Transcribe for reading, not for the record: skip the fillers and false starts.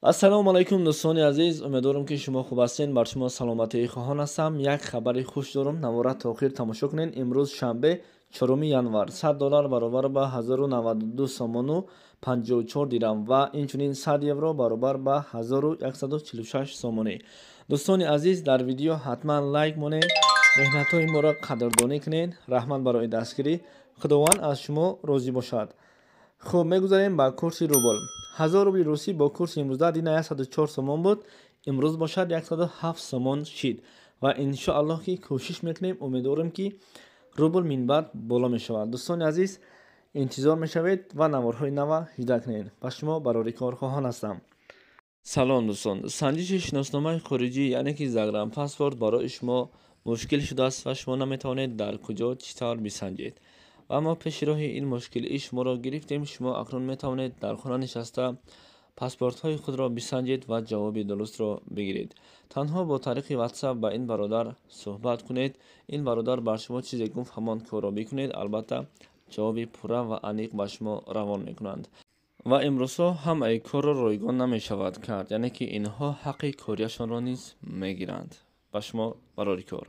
ассалому алайкум дӯстони азиз, умедворам ки шумо хуб ҳастед. бар шумо саломатии хоҳон ҳастам. Як хабари хуш дорам, навора то охир тамошо кунед. имрӯз шанбе 4 январ $100 баробар ба 1092 сомону 54 дирам ва инчунин 100 евро баробар ба 1146 сомонӣ. дӯстони азиз, дар видео ҳатман лайк монед, меҳнатҳои моро қадрдонӣ кунед. раҳмат барои дастгирӣ. худованд аз шумо розӣ бошад. خب میگذاریم با کورس روبل. 1000 روبل روسی با کورس امروزه دینا 104 سومون بود، امروز باشد 107 سومون شد و ان شاء الله که کوشش میکنیم، امیدوارم که روبل من بعد بالا میشود. دوستان عزیز انتظار میشوید و نوارهای نو هیدا کنید. با شما برای کار خواهان هستم. سلام دوستان. سنجش شناسنامه خارجی یعنی که زاگرام پاسپورت برای شما مشکل شده است و شما نمیتوانید در کجا چطور بسنجید. و ما پیش راه این مشکل شما را گرفتیم. شما اکنون میتوانید در خانه نشسته پاسپورت های خود را بسنجید و جواب درست را بگیرید. تنها با طریق واتساپ با این برادر صحبت کنید. این برادر بر شما چیزی گفت همان کار را بکنید. البته جواب پوره و عمیق به شما روان میکنند. و امروزها هم ای کار را رایگان نمی شود کرد، یعنی که اینها حق کاریشان را نیز میگیرند. با شما برای کار